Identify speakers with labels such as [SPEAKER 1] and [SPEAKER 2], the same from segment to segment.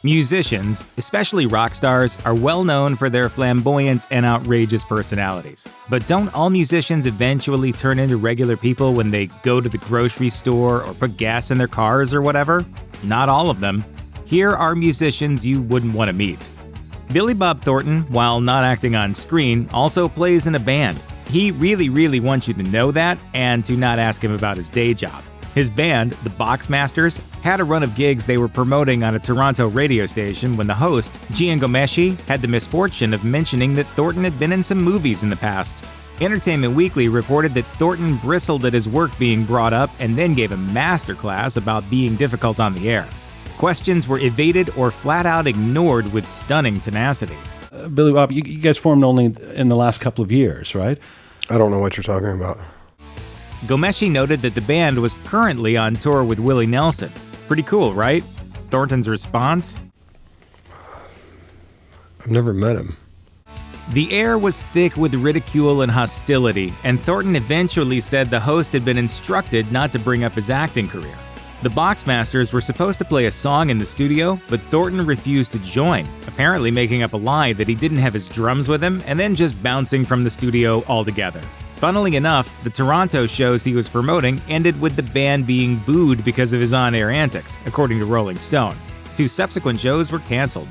[SPEAKER 1] Musicians, especially rock stars, are well known for their flamboyant and outrageous personalities. But don't all musicians eventually turn into regular people when they go to the grocery store or put gas in their cars or whatever? Not all of them. Here are musicians you wouldn't want to meet. Billy Bob Thornton, while not acting on screen, also plays in a band. He really wants you to know that and to not ask him about his day job. His band, the Boxmasters, had a run of gigs they were promoting on a Toronto radio station when the host, Gian Gomeshi, had the misfortune of mentioning that Thornton had been in some movies in the past. Entertainment Weekly reported that Thornton bristled at his work being brought up and then gave a masterclass about being difficult on the air. Questions were evaded or flat out ignored with stunning tenacity.
[SPEAKER 2] Billy Bob, you guys formed only in the last couple of years, right?
[SPEAKER 3] I don't know what you're talking about.
[SPEAKER 1] Gomeshi noted that the band was currently on tour with Willie Nelson. Pretty cool, right? Thornton's response?
[SPEAKER 3] I've never met him.
[SPEAKER 1] The air was thick with ridicule and hostility, and Thornton eventually said the host had been instructed not to bring up his acting career. The Boxmasters were supposed to play a song in the studio, but Thornton refused to join, apparently making up a lie that he didn't have his drums with him and then just bouncing from the studio altogether. Funnily enough, the Toronto shows he was promoting ended with the band being booed because of his on-air antics, according to Rolling Stone. 2 subsequent shows were canceled.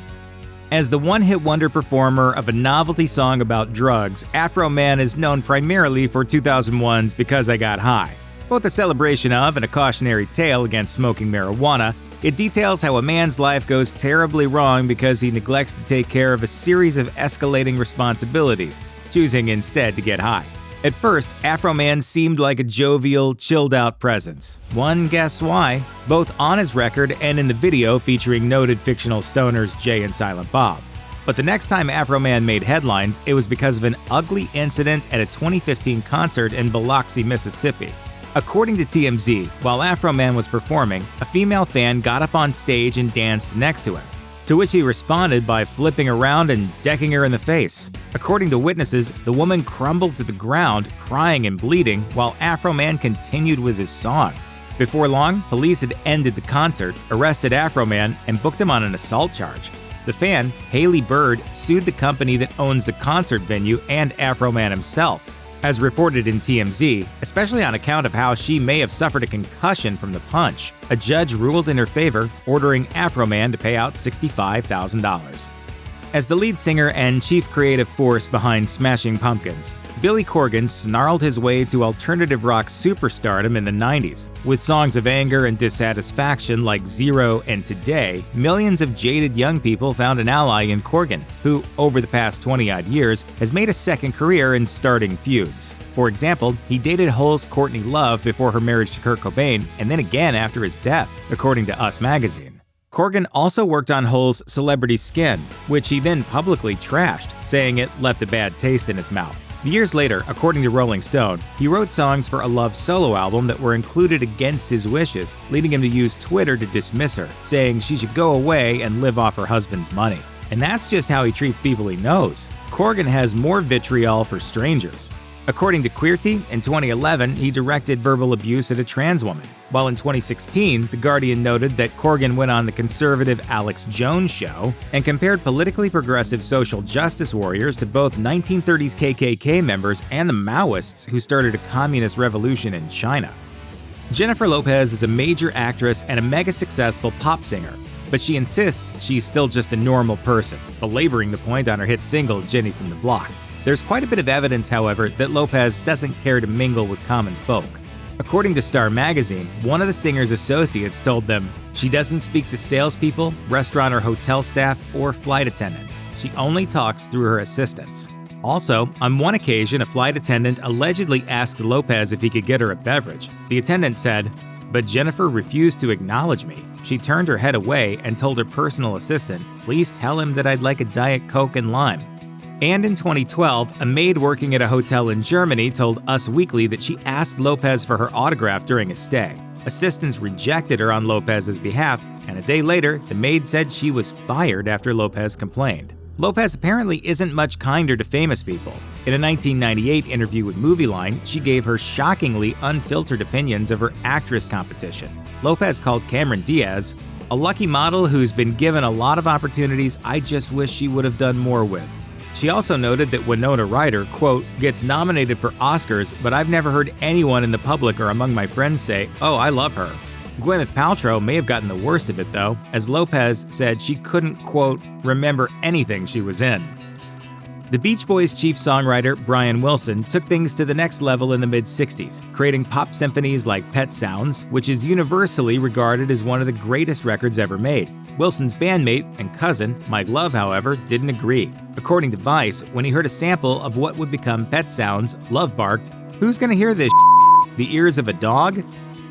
[SPEAKER 1] As the one-hit wonder performer of a novelty song about drugs, Afroman is known primarily for 2001's Because I Got High. Both a celebration of and a cautionary tale against smoking marijuana, it details how a man's life goes terribly wrong because he neglects to take care of a series of escalating responsibilities, choosing instead to get high. At first, Afroman seemed like a jovial, chilled-out presence. One guess why? Both on his record and in the video featuring noted fictional stoners Jay and Silent Bob. But the next time Afroman made headlines, it was because of an ugly incident at a 2015 concert in Biloxi, Mississippi. According to TMZ, while Afroman was performing, a female fan got up on stage and danced next to him, to which he responded by flipping around and decking her in the face. According to witnesses, the woman crumbled to the ground, crying and bleeding, while Afroman continued with his song. Before long, police had ended the concert, arrested Afroman, and booked him on an assault charge. The fan, Haley Bird, sued the company that owns the concert venue and Afroman himself. As reported in TMZ, especially on account of how she may have suffered a concussion from the punch, a judge ruled in her favor, ordering Afroman to pay out $65,000. As the lead singer and chief creative force behind Smashing Pumpkins, Billy Corgan snarled his way to alternative rock superstardom in the 90s. With songs of anger and dissatisfaction like Zero and Today, millions of jaded young people found an ally in Corgan, who, over the past 20-odd years, has made a second career in starting feuds. For example, he dated Hole's Courtney Love before her marriage to Kurt Cobain, and then again after his death, according to Us Magazine. Corgan also worked on Hole's Celebrity Skin, which he then publicly trashed, saying it left a bad taste in his mouth. Years later, according to Rolling Stone, he wrote songs for a Love solo album that were included against his wishes, leading him to use Twitter to dismiss her, saying she should go away and live off her husband's money. And that's just how he treats people he knows. Corgan has more vitriol for strangers. According to Queerty, in 2011, he directed verbal abuse at a trans woman, while in 2016, The Guardian noted that Corgan went on the conservative Alex Jones show and compared politically progressive social justice warriors to both 1930s KKK members and the Maoists who started a communist revolution in China. Jennifer Lopez is a major actress and a mega successful pop singer, but she insists she's still just a normal person, belaboring the point on her hit single Jenny from the Block. There's quite a bit of evidence, however, that Lopez doesn't care to mingle with common folk. According to Star Magazine, one of the singer's associates told them, she doesn't speak to salespeople, restaurant or hotel staff, or flight attendants. She only talks through her assistants. Also, on one occasion, a flight attendant allegedly asked Lopez if he could get her a beverage. The attendant said, "But Jennifer refused to acknowledge me. She turned her head away and told her personal assistant, please tell him that I'd like a Diet Coke and lime." And in 2012, a maid working at a hotel in Germany told Us Weekly that she asked Lopez for her autograph during a stay. Assistants rejected her on Lopez's behalf, and a day later, the maid said she was fired after Lopez complained. Lopez apparently isn't much kinder to famous people. In a 1998 interview with Movie Line, she gave her shockingly unfiltered opinions of her actress competition. Lopez called Cameron Diaz A lucky model who's been given a lot of opportunities I just wish she would have done more with. She also noted that Winona Ryder, quote, gets nominated for Oscars, but I've never heard anyone in the public or among my friends say, oh, I love her. Gwyneth Paltrow may have gotten the worst of it though, as Lopez said she couldn't, quote, remember anything she was in. The Beach Boys' chief songwriter, Brian Wilson, took things to the next level in the mid-60s, creating pop symphonies like Pet Sounds, which is universally regarded as one of the greatest records ever made. Wilson's bandmate and cousin, Mike Love, however, didn't agree. According to Vice, when he heard a sample of what would become Pet Sounds, Love barked, "Who's gonna hear this shit? The ears of a dog?"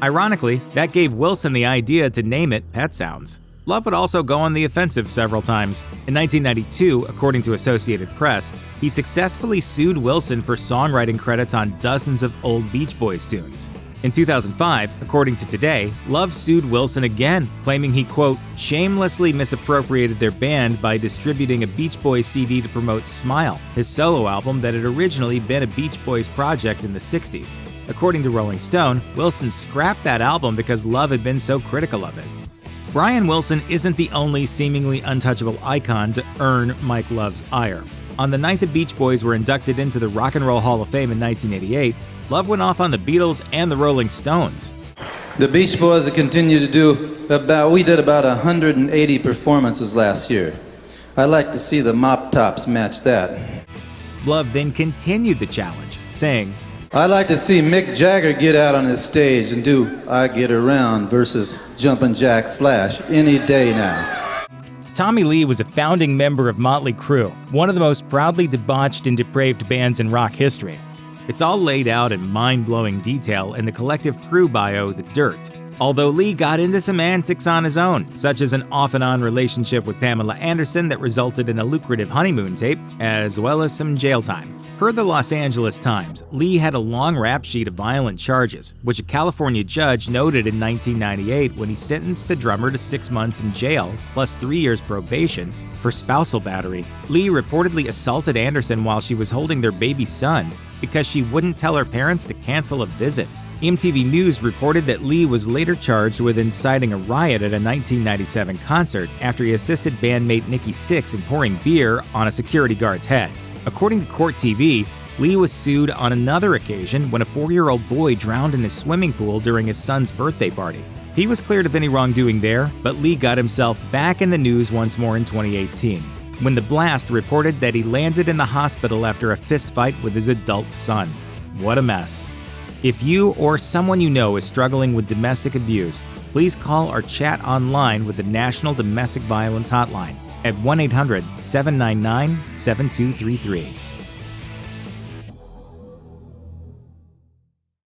[SPEAKER 1] Ironically, that gave Wilson the idea to name it Pet Sounds. Love would also go on the offensive several times. In 1992, according to Associated Press, he successfully sued Wilson for songwriting credits on dozens of old Beach Boys tunes. In 2005, according to Today, Love sued Wilson again, claiming he, quote, shamelessly misappropriated their band by distributing a Beach Boys CD to promote Smile, his solo album that had originally been a Beach Boys project in the 60s. According to Rolling Stone, Wilson scrapped that album because Love had been so critical of it. Brian Wilson isn't the only seemingly untouchable icon to earn Mike Love's ire. On the night the Beach Boys were inducted into the Rock and Roll Hall of Fame in 1988, Love went off on the Beatles and the Rolling Stones.
[SPEAKER 4] The Beach Boys have continued to do we did about 180 performances last year. I'd like to see the mop tops match that.
[SPEAKER 1] Love then continued the challenge, saying,
[SPEAKER 4] I'd like to see Mick Jagger get out on his stage and do I Get Around versus Jumpin' Jack Flash any day now.
[SPEAKER 1] Tommy Lee was a founding member of Mötley Crüe, one of the most proudly debauched and depraved bands in rock history. It's all laid out in mind-blowing detail in the collective Crüe bio, The Dirt. Although Lee got into some antics on his own, such as an off-and-on relationship with Pamela Anderson that resulted in a lucrative honeymoon tape, as well as some jail time. Per the Los Angeles Times, Lee had a long rap sheet of violent charges, which a California judge noted in 1998 when he sentenced the drummer to 6 months in jail plus 3 years probation for spousal battery. Lee reportedly assaulted Anderson while she was holding their baby son because she wouldn't tell her parents to cancel a visit. MTV News reported that Lee was later charged with inciting a riot at a 1997 concert after he assisted bandmate Nikki Sixx in pouring beer on a security guard's head. According to Court TV, Lee was sued on another occasion when a 4-year-old boy drowned in his swimming pool during his son's birthday party. He was cleared of any wrongdoing there, but Lee got himself back in the news once more in 2018, when The Blast reported that he landed in the hospital after a fistfight with his adult son. What a mess. If you or someone you know is struggling with domestic abuse, please call or chat online with the National Domestic Violence Hotline at 1-800-799-7233.